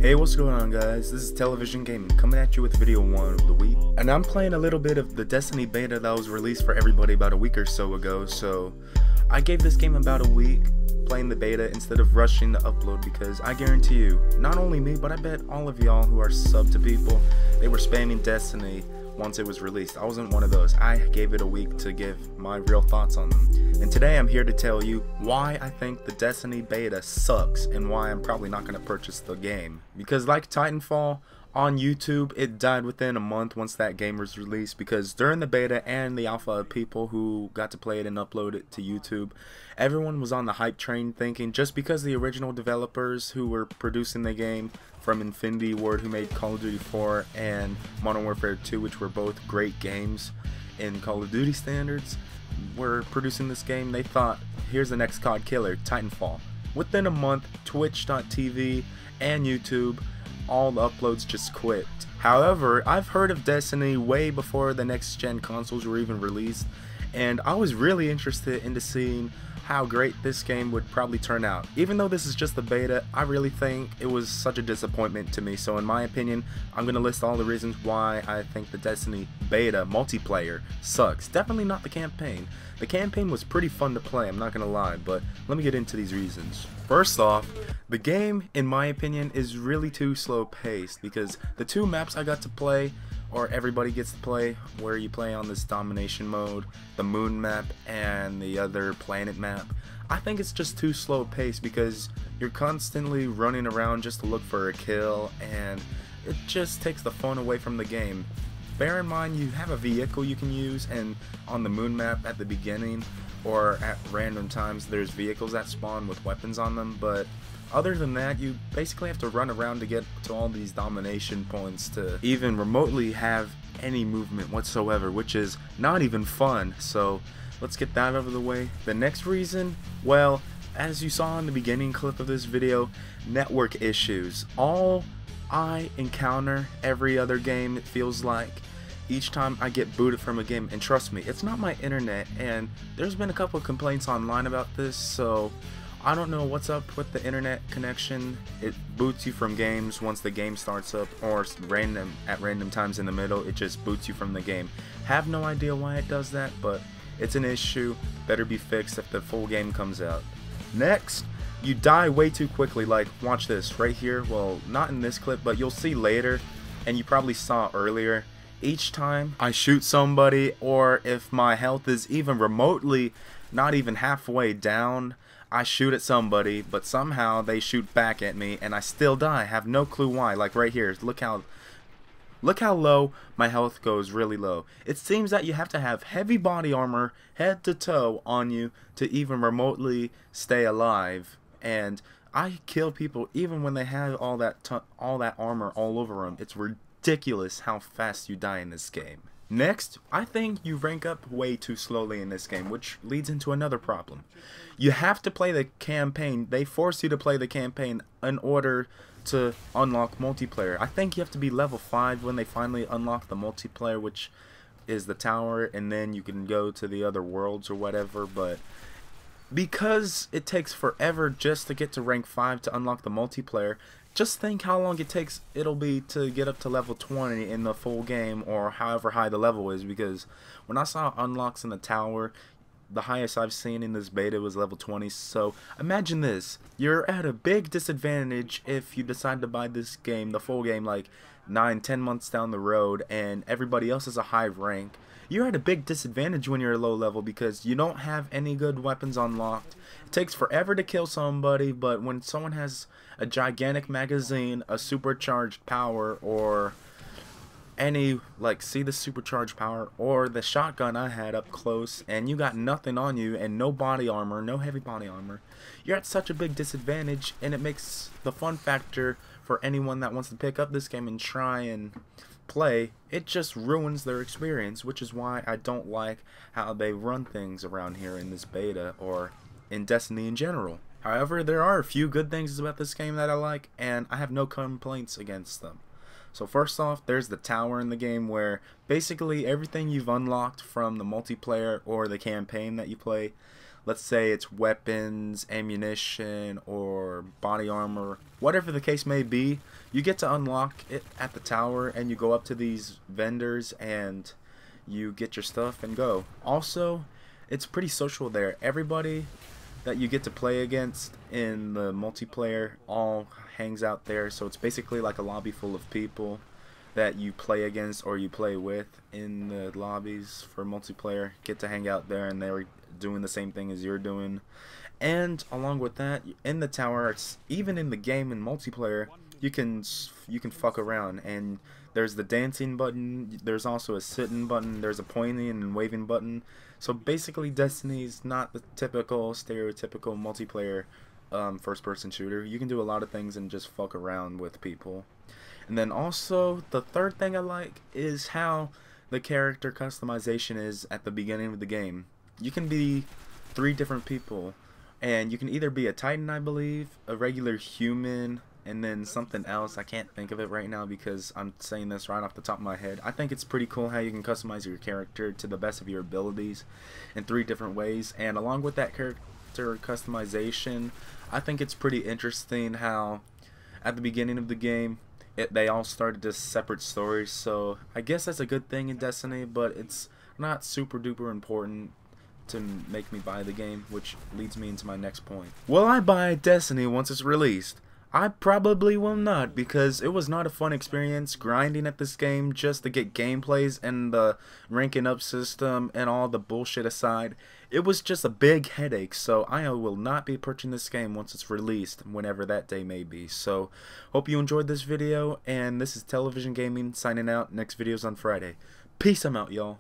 Hey, what's going on, guys? This is Television Gaming coming at you with video 1 of the week, and I'm playing a little bit of the Destiny beta that was released for everybody about a week or so ago. So I gave this game about a week playing the beta instead of rushing the upload, because I guarantee you, not only me, but I bet all of y'all who are sub to people, they were spamming Destiny once it was released. I wasn't one of those. I gave it a week to give my real thoughts on them. And today I'm here to tell you why I think the Destiny beta sucks and why I'm probably not going to purchase the game. Because like Titanfall, on YouTube, it died within a month once that game was released, because during the beta and the alpha, people who got to play it and upload it to YouTube, everyone was on the hype train thinking just because the original developers who were producing the game from Infinity Ward, who made Call of Duty 4 and Modern Warfare 2, which were both great games in Call of Duty standards, were producing this game, they thought, here's the next COD killer, Titanfall. Within a month, Twitch.tv and YouTube, all the uploads just quit. However, I've heard of Destiny way before the next gen consoles were even released, and I was really interested into seeing how great this game would probably turn out. Even though this is just the beta, I really think it was such a disappointment to me. So in my opinion, I'm going to list all the reasons why I think the Destiny beta multiplayer sucks. Definitely not the campaign. The campaign was pretty fun to play, I'm not going to lie, but let me get into these reasons. First off, the game, in my opinion, is really too slow paced, because the two maps I got to play, or everybody gets to play, where you play on this domination mode, the moon map and the other planet map, I think it's just too slow paced, because you're constantly running around just to look for a kill, and it just takes the fun away from the game. Bear in mind, you have a vehicle you can use, and on the moon map at the beginning or at random times there's vehicles that spawn with weapons on them, but other than that, you basically have to run around to get to all these domination points to even remotely have any movement whatsoever, which is not even fun. So let's get that over the way. The next reason, well, as you saw in the beginning clip of this video, network issues. All I encounter every other game, it feels like, each time I get booted from a game, and trust me, it's not my internet, and there's been a couple of complaints online about this, so I don't know what's up with the internet connection. It boots you from games once the game starts up, or at random times in the middle, it just boots you from the game. Have no idea why it does that, but it's an issue. Better be fixed if the full game comes out. Next, you die way too quickly. Like, watch this right here. Well, not in this clip, but you'll see later, and you probably saw earlier. Each time I shoot somebody, or if my health is even remotely not even halfway down, I shoot at somebody, but somehow they shoot back at me and I still die. I have no clue why. Like right here, look how low my health goes, really low. It seems that you have to have heavy body armor head to toe on you to even remotely stay alive, and I kill people even when they have all that armor all over them. It's ridiculous how fast you die in this game. Next, I think you rank up way too slowly in this game, which leads into another problem. You have to play the campaign. They force you to play the campaign in order to unlock multiplayer. I think you have to be level 5 when they finally unlock the multiplayer, which is the tower, and then you can go to the other worlds or whatever, but because it takes forever just to get to rank 5 to unlock the multiplayer, just think how long it'll be to get up to level 20 in the full game, or however high the level is, because when I saw unlocks in the tower, the highest I've seen in this beta was level 20. So imagine this, you're at a big disadvantage if you decide to buy this game, the full game, like 9-10 months down the road, and everybody else is a high rank. You're at a big disadvantage when you're low level, because you don't have any good weapons unlocked. It takes forever to kill somebody, but when someone has a gigantic magazine, a supercharged power, or any, like, see the supercharged power, or the shotgun I had up close, and you got nothing on you, and no body armor, no heavy body armor, you're at such a big disadvantage, and it makes the fun factor for anyone that wants to pick up this game and try and play, it just ruins their experience, which is why I don't like how they run things around here in this beta, or in Destiny in general. However, there are a few good things about this game that I like, and I have no complaints against them. So first off, there's the tower in the game, where basically everything you've unlocked from the multiplayer or the campaign that you play, let's say it's weapons, ammunition, or body armor, whatever the case may be, you get to unlock it at the tower, and you go up to these vendors and you get your stuff and go. Also, it's pretty social there. Everybody that you get to play against in the multiplayer all hangs out there, so it's basically like a lobby full of people that you play against or you play with in the lobbies for multiplayer get to hang out there, and they're doing the same thing as you're doing. And along with that, in the tower, it's even in the game in multiplayer, you can fuck around, and there's the dancing button, there's also a sitting button, there's a pointing and waving button. So basically Destiny's not the typical stereotypical multiplayer first person shooter. You can do a lot of things and just fuck around with people. And then also the third thing I like is how the character customization is at the beginning of the game. You can be 3 different people, and you can either be a Titan, I believe, a regular human, and then something else. I can't think of it right now because I'm saying this right off the top of my head. I think it's pretty cool how you can customize your character to the best of your abilities in 3 different ways. And along with that character customization, I think it's pretty interesting how at the beginning of the game they all started as separate stories. So I guess that's a good thing in Destiny, but it's not super duper important to make me buy the game, which leads me into my next point. Will I buy Destiny once it's released? I probably will not, because it was not a fun experience grinding at this game just to get gameplays and the ranking up system and all the bullshit aside. It was just a big headache, so I will not be purchasing this game once it's released, whenever that day may be. So, hope you enjoyed this video, and this is Television Gaming signing out. Next video's on Friday. Peace, I'm out, y'all.